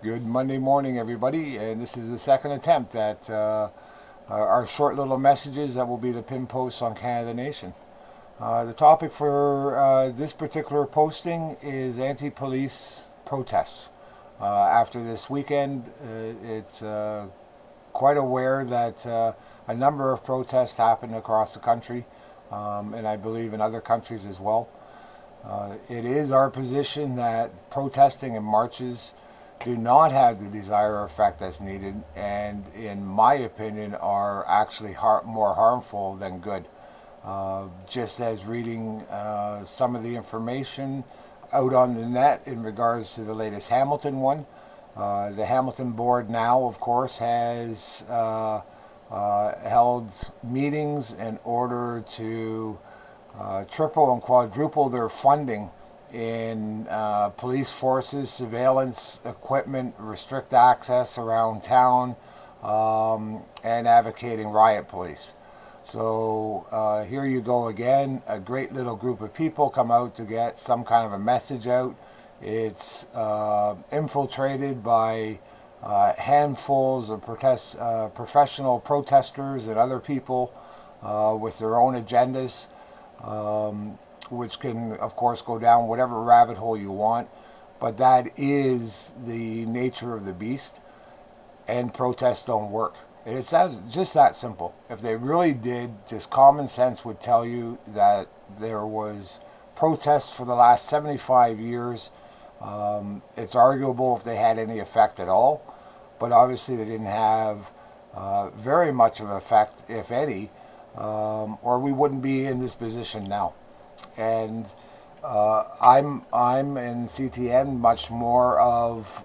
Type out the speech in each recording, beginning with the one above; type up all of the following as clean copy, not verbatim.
Good Monday morning, everybody, and this is the second attempt at our short little messages that will be the pin posts on Canada Nation. The topic for this particular posting is anti-police protests. After this weekend, it's quite aware that a number of protests happened across the country, and I believe in other countries as well. It is our position that protesting and marches do not have the desired effect that's needed, and in my opinion are actually more harmful than good. Just as reading some of the information out on the net in regards to the latest Hamilton one. The Hamilton board now, of course, has held meetings in order to triple and quadruple their funding in police forces, surveillance equipment, restrict access around town, and advocating riot police. So here you go again, a great little group of people come out to get some kind of a message out. It's infiltrated by handfuls of professional protesters and other people with their own agendas, which can, of course, go down whatever rabbit hole you want. But that is the nature of the beast, and protests don't work. And it's just that simple. If they really did, just common sense would tell you that there was protests for the last 75 years. It's arguable if they had any effect at all, but obviously they didn't have very much of an effect, if any, or we wouldn't be in this position now. And I'm in CTN much more of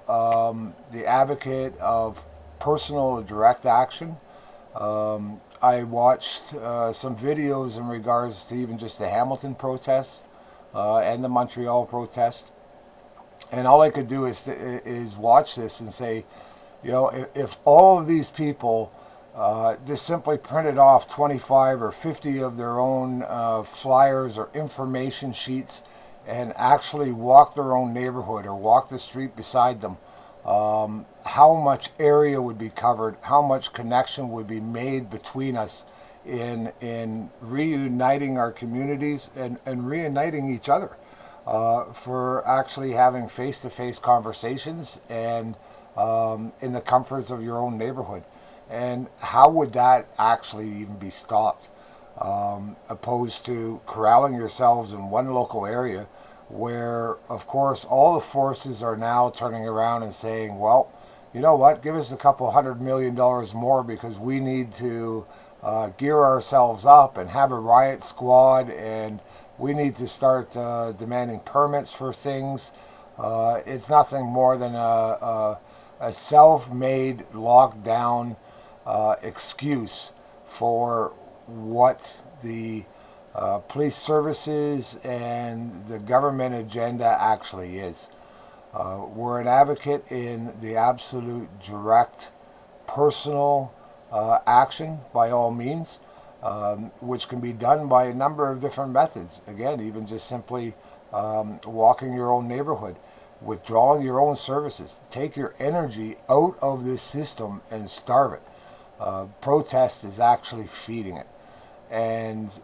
the advocate of personal direct action. I watched some videos in regards to even just the Hamilton protest and the Montreal protest, and all I could do is watch this and say, you know, if all of these people just simply printed off 25 or 50 of their own flyers or information sheets and actually walk their own neighborhood or walk the street beside them, how much area would be covered, how much connection would be made between us in reuniting our communities and reuniting each other for actually having face-to-face conversations and in the comforts of your own neighborhood. And how would that actually even be stopped, opposed to corralling yourselves in one local area where, of course, all the forces are now turning around and saying, well, you know what, give us a couple $100 million more because we need to gear ourselves up and have a riot squad, and we need to start demanding permits for things. It's nothing more than a self-made lockdown excuse for what the police services and the government agenda actually is. We're an advocate in the absolute direct personal action by all means, which can be done by a number of different methods. Again, even just simply walking your own neighborhood, withdrawing your own services. Take your energy out of this system and starve it. Protest is actually feeding it, and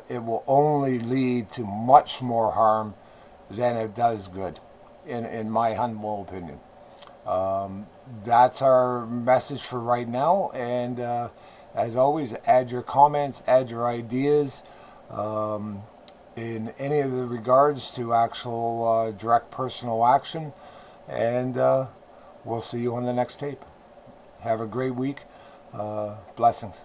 it will only lead to much more harm than it does good, in my humble opinion. That's our message for right now, and as always, add your comments, add your ideas in any of the regards to actual direct personal action, and we'll see you on the next tape. Have a great week. Blessings.